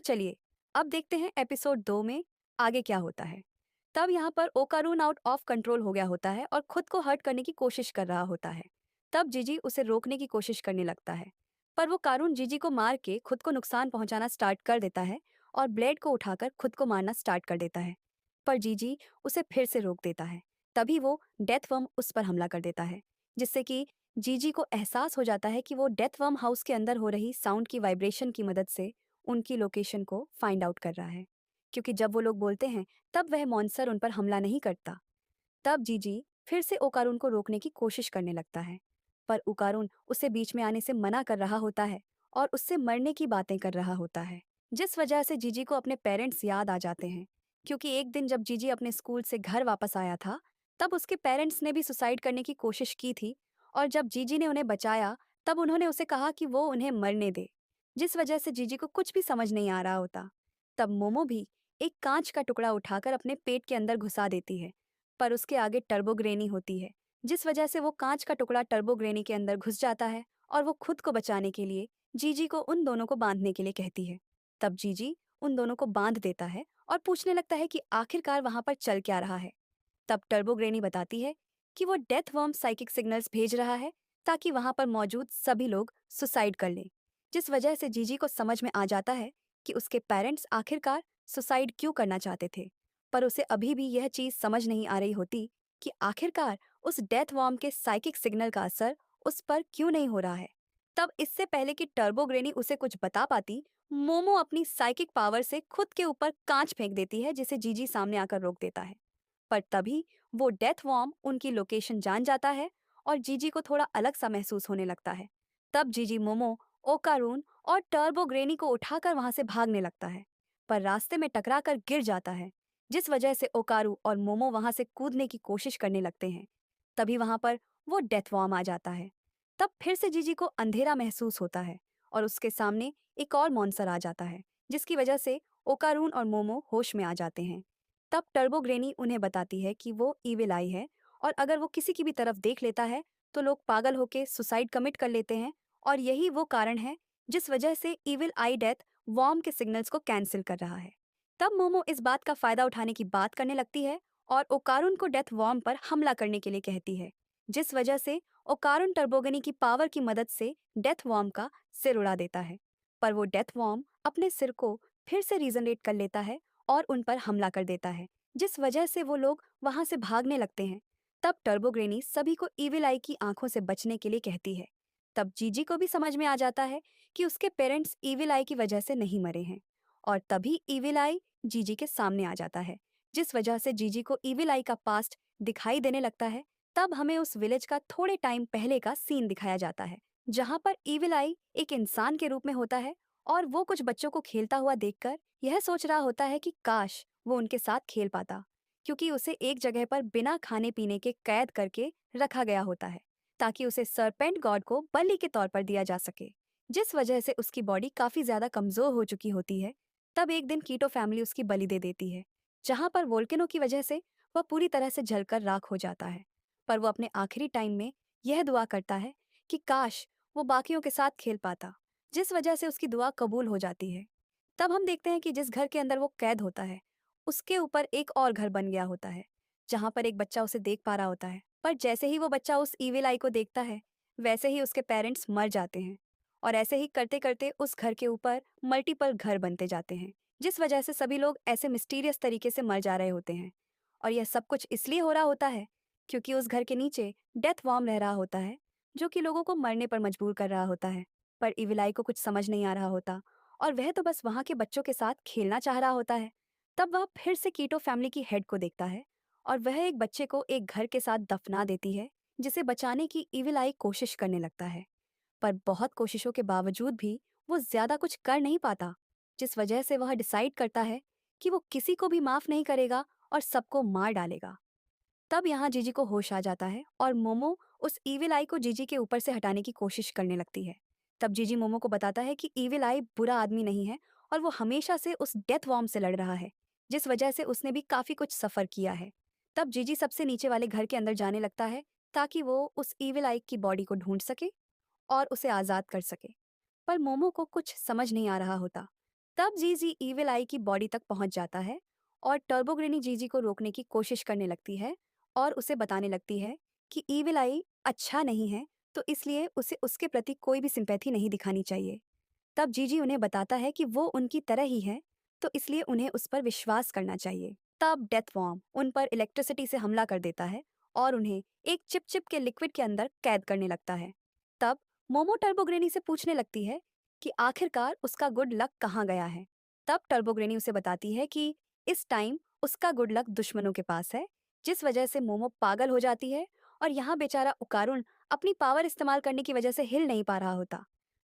चलिए अब देखते हैं एपिसोड 2 में आगे क्या होता है। तब यहाँ पर ओकारून आउट ऑफ कंट्रोल हो गया होता है और खुद को हर्ट करने की कोशिश कर रहा होता है। तब जीजी उसे रोकने की कोशिश करने लगता है, पर वो कारून जीजी को मार के खुद को नुकसान पहुंचाना स्टार्ट कर देता है और ब्लेड को उठाकर खुद को मारना स्टार्ट कर देता है। पर जीजी उसे फिर से रोक देता है। तभी वो डेथ वर्म उस पर हमला कर देता है, जिससे कि जीजी को एहसास हो जाता है कि वो डेथ वर्म हाउस के अंदर हो रही साउंड की वाइब्रेशन की मदद से उनकी लोकेशन को फाइंड आउट कर रहा है, क्योंकि जब वो लोग बोलते हैं तब वह मॉन्स्टर उन पर हमला नहीं करता। तब जीजी फिर से ओकारून को रोकने की कोशिश करने लगता है, पर ओकारून उसे बीच में आने से मना कर रहा होता है और उससे मरने की बातें कर रहा होता है, जिस वजह से जीजी को अपने पेरेंट्स याद आ जाते हैं। क्योंकि एक दिन जब जीजी अपने स्कूल से घर वापस आया था, तब उसके पेरेंट्स ने भी सुसाइड करने की कोशिश की थी, और जब जीजी ने उन्हें बचाया तब उन्होंने उसे कहा कि वो उन्हें मरने दे, जिस वजह से जीजी को कुछ भी समझ नहीं आ रहा होता। तब मोमो भी एक कांच का टुकड़ा उठाकर अपने पेट के अंदर घुसा देती है, पर उसके आगे टर्बोग्रेनी होती है, जिस वजह से वो कांच का टुकड़ा टर्बोग्रेनी के अंदर घुस जाता है और वो खुद को बचाने के लिए जीजी को उन दोनों को बांधने के लिए कहती है। तब जीजी उन दोनों को बांध देता है और पूछने लगता है कि आखिरकार वहां पर चल क्या रहा है। तब टर्बोग्रेनी बताती है कि वो डेथ वर्म साइकिक सिग्नल्स भेज रहा है ताकि वहां पर मौजूद सभी लोग सुसाइड कर लें, जिस वजह से जीजी को समझ में आ जाता है कि उसके पेरेंट्स आखिरकार सुसाइड क्यों करना चाहते थे। पर उसे अभी भी यह चीज समझ नहीं आ रही होती कि आखिरकार उस डेथ वॉर्म के साइकिक सिग्नल का असर उस पर क्यों नहीं हो रहा है। तब इससे पहले कि टर्बोग्रेनी उसे कुछ बता पाती, मोमो अपनी साइकिक पावर से खुद के ऊपर कांच फेंक देती है, जिसे जीजी सामने आकर रोक देता है। पर तभी वो डेथ वॉर्म उनकी लोकेशन जान जाता है और जीजी को थोड़ा अलग सा महसूस होने लगता है। तब जीजी मोमो, ओकारून और टर्बोग्रेनी को उठाकर वहां से भागने लगता है, पर रास्ते में टकराकर गिर जाता है, जिस वजह से ओकारू और मोमो वहां से कूदने की कोशिश करने लगते हैं। तभी वहां पर वो डेथ वॉर्म आ जाता है। तब फिर से जीजी को अंधेरा महसूस होता है और उसके सामने एक और मॉन्स्टर आ जाता है, जिसकी वजह से ओकारून और मोमो होश में आ जाते हैं। तब टर्बोग्रेनी उन्हें बताती है कि वो ईविल आई है और अगर वो किसी की भी तरफ देख लेता है तो लोग पागल होकर सुसाइड कमिट कर लेते हैं, और यही वो कारण है जिस वजह से ईविल आई डेथ वॉर्म के सिग्नल्स को कैंसिल कर रहा है। तब मोमो इस बात का फायदा उठाने की बात करने लगती है और ओकारुन को डेथ वॉर्म पर हमला करने के लिए कहती है, जिस वजह से ओकारुन टर्बोगनी की पावर की मदद से डेथ वॉर्म का सिर उड़ा देता है। पर वो डेथ वॉर्म अपने सिर को फिर से रीजनरेट कर लेता है और उन पर हमला कर देता है, जिस वजह से वो लोग वहां से भागने लगते हैं। तब टर्बोग्रेनी सभी को ईविल आई की आंखों से बचने के लिए कहती है। तब जीजी को भी समझ में आ जाता है कि उसके पेरेंट्स ईविल आई की वजह से नहीं मरे हैं, और तभी ईविल आई जीजी के सामने आ जाता है, जिस वजह से जीजी को ईविल आई का पास्ट दिखाई देने लगता है। तब हमें उस विलेज का थोड़े टाइम पहले का सीन दिखाया जाता है, जहां पर ईविल आई एक इंसान के रूप में होता है और वो कुछ बच्चों को खेलता हुआ देखकर यह सोच रहा होता है कि काश वो उनके साथ खेल पाता, क्योंकि उसे एक जगह पर बिना खाने पीने के कैद करके रखा गया होता है ताकि उसे सरपेंट गॉड को बलि के तौर पर दिया जा सके, जिस वजह से उसकी बॉडी काफी ज्यादा कमजोर हो चुकी होती है। तब एक दिन कीटो फैमिली उसकी बलि दे देती है, जहां पर वोल्केनो की वजह से वह पूरी तरह से जलकर राख हो जाता है। पर वो अपने आखिरी टाइम में यह दुआ करता है कि काश वो बाकियों के साथ खेल पाता, जिस वजह से उसकी दुआ कबूल हो जाती है। तब हम देखते हैं कि जिस घर के अंदर वो कैद होता है उसके ऊपर एक और घर बन गया होता है, जहां पर एक बच्चा उसे देख पा रहा होता है। पर जैसे ही वो बच्चा उस ईविल आई को देखता है, वैसे ही उसके पेरेंट्स मर जाते हैं, और ऐसे ही करते करते उस घर के ऊपर मल्टीपल घर बनते जाते हैं, जिस वजह से सभी लोग ऐसे मिस्टीरियस तरीके से मर जा रहे होते हैं। और यह सब कुछ इसलिए हो रहा होता है क्योंकि उस घर के नीचे डेथ वॉर्म रह रहा होता है, जो कि लोगों को मरने पर मजबूर कर रहा होता है। पर इविलाई को कुछ समझ नहीं आ रहा होता और वह तो बस वहां के बच्चों के साथ खेलना चाह रहा होता है। तब वह फिर से कीटो फैमिली की हेड को देखता है और वह एक बच्चे को एक घर के साथ दफना देती है, जिसे बचाने की इविलाई कोशिश करने लगता है। पर बहुत कोशिशों के बावजूद भी वो ज्यादा कुछ कर नहीं पाता, जिस वजह से वह डिसाइड करता है कि वो किसी को भी माफ नहीं करेगा और सबको मार डालेगा। तब यहाँ जीजी को होश आ जाता है और मोमो उस ईविल आई को जीजी के ऊपर से हटाने की कोशिश करने लगती है। तब जीजी मोमो को बताता है कि ईविल आई बुरा आदमी नहीं है और वो हमेशा से उस डेथ वॉर्म से लड़ रहा है, जिस वजह से उसने भी काफी कुछ सफर किया है। तब जीजी सबसे नीचे वाले घर के अंदर जाने लगता है ताकि वो उस ईविल आई की बॉडी को ढूंढ सके और उसे आजाद कर सके। पर मोमो को कुछ समझ नहीं आ रहा होता, तब जीजी ईविल आई की बॉडी तक पहुंच जाता है और टर्बोग्रेनी जीजी को रोकने की कोशिश करने लगती है और उसे बताने लगती है कि ईविल आई अच्छा नहीं है, तो इसलिए उसे उसके प्रति कोई भी सिंपैथी नहीं दिखानी चाहिए। तब जीजी उन्हें बताता है कि वो उनकी तरह ही है, तो इसलिए उन्हें उस पर विश्वास करना चाहिए। तब डेथ वॉर्म उन पर इलेक्ट्रिसिटी से हमला कर देता है और उन्हें एक चिप चिप के लिक्विड के अंदर कैद करने लगता है। तब मोमो टर्बोग्रेनी से पूछने लगती है कि आखिरकार उसका गुड लक कहाँ गया है। तब टर्बोग्रेनी उसे बताती है कि इस टाइम उसका गुड लक दुश्मनों के पास है, जिस वजह से मोमो पागल हो जाती है और यहाँ बेचारा उकारुन अपनी पावर इस्तेमाल करने की वजह से हिल नहीं पा रहा होता।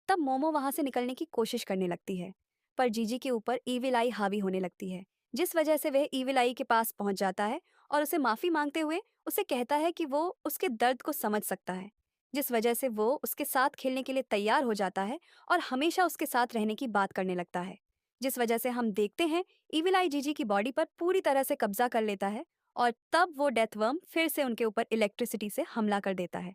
तब मोमो वहां से निकलने की कोशिश करने लगती है, पर जीजी के ऊपर ईविल आई हावी होने लगती है, जिस वजह से वह ईविल आई के पास पहुंच जाता है और उसे माफी मांगते हुए उसे कहता है कि वो उसके दर्द को समझ सकता है, जिस वजह से वो उसके साथ खेलने के लिए तैयार हो जाता है और हमेशा उसके साथ रहने की बात करने लगता है। जिस वजह से हम देखते हैं ईविल आई जीजी की बॉडी पर पूरी तरह से कब्जा कर लेता है और तब वो डेथ वर्म फिर से उनके ऊपर इलेक्ट्रिसिटी से हमला कर देता है।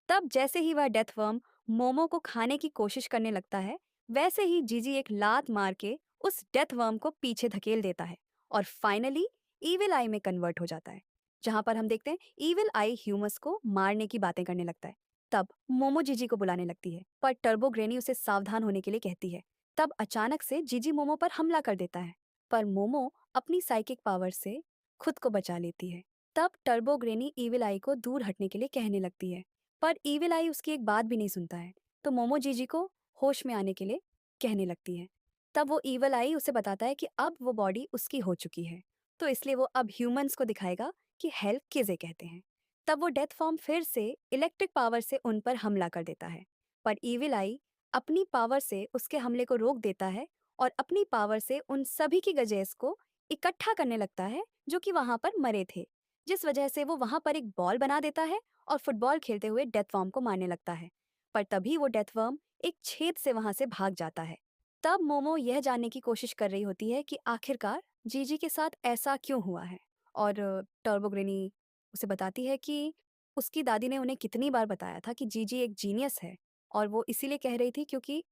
तब जैसे ही वह डेथ वर्म मोमो को खाने की कोशिश करने लगता है, वैसे ही जीजी एक लात मार के उस डेथ वर्म को पीछे धकेल देता है और फाइनली ईविल आई में कन्वर्ट हो जाता है, जहां पर हम देखते हैं ईविल आई ह्यूमस को मारने की बातें करने लगता है। तब मोमो जीजी को बुलाने लगती है, पर टर्बो ग्रेनी उसे सावधान होने के लिए कहती है। तब अचानक से जीजी मोमो पर हमला कर देता है, पर मोमो अपनी साइकिक पावर से खुद को बचा लेती है। तब टर्बो ग्रेनी ईविल आई को दूर हटने के लिए कहने लगती है, पर ईविल आई उसकी एक बात भी नहीं सुनता है, तो मोमो जीजी को होश में आने के लिए कहने लगती है। तब वो ईविल आई उसे बताता है कि अब वो बॉडी उसकी हो चुकी है, तो इसलिए वो अब ह्यूमंस को दिखाएगा कि हेल किसे कहते हैं। तब वो डेथ फॉर्म फिर से इलेक्ट्रिक पावर से उन पर हमला कर देता है, पर ईविल आई अपनी पावर से उसके हमले को रोक देता है और अपनी पावर से उन सभी की गजेस को इकट्ठा करने लगता है जो कि वहां पर मरे थे, जिस वजह से वो वहां पर एक बॉल बना देता है और फुटबॉल खेलते हुए डेथ वर्म को मारने लगता है। पर तभी वो डेथ वर्म एक छेद से वहां से भाग जाता है। तब मोमो यह जानने की कोशिश कर रही होती है कि आखिरकार जीजी के साथ ऐसा क्यों हुआ है, और टर्बोग्रेनी उसे बताती है कि उसकी दादी ने उन्हें कितनी बार बताया था कि जीजी एक जीनियस है, और वो इसीलिए कह रही थी क्योंकि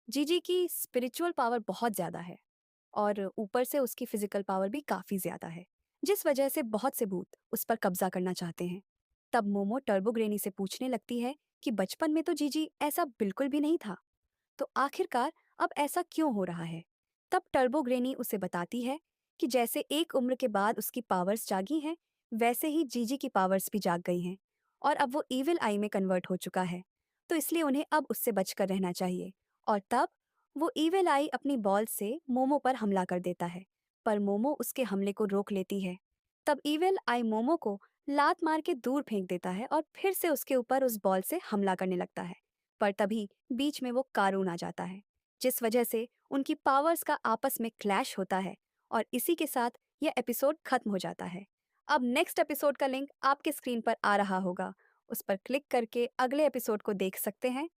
जीजी की स्पिरिचुअल पावर बहुत ज़्यादा है और ऊपर से उसकी फिजिकल पावर भी काफ़ी ज़्यादा है, जिस वजह से बहुत से भूत उस पर कब्जा करना चाहते हैं। तब मोमो टर्बोग्रेनी से पूछने लगती है कि बचपन में तो जीजी ऐसा बिल्कुल भी नहीं था, तो आखिरकार अब ऐसा क्यों हो रहा है। तब टर्बोग्रेनी उसे बताती है कि जैसे एक उम्र के बाद उसकी पावर्स जागी हैं, वैसे ही जीजी की पावर्स भी जाग गई हैं और अब वो ईविल आई में कन्वर्ट हो चुका है, तो इसलिए उन्हें अब उससे बचकर रहना चाहिए। और तब वो ईविल आई अपनी बॉल से मोमो पर हमला कर देता है, पर मोमो उसके हमले को रोक लेती है। तब ईविल आई मोमो को लात मार के दूर फेंक देता है और फिर से उसके ऊपर उस बॉल से हमला करने लगता है, पर तभी बीच में वो कारून आ जाता है, जिस वजह से उनकी पावर्स का आपस में क्लैश होता है और इसी के साथ यह एपिसोड खत्म हो जाता है। अब नेक्स्ट एपिसोड का लिंक आपके स्क्रीन पर आ रहा होगा, उस पर क्लिक करके अगले एपिसोड को देख सकते हैं।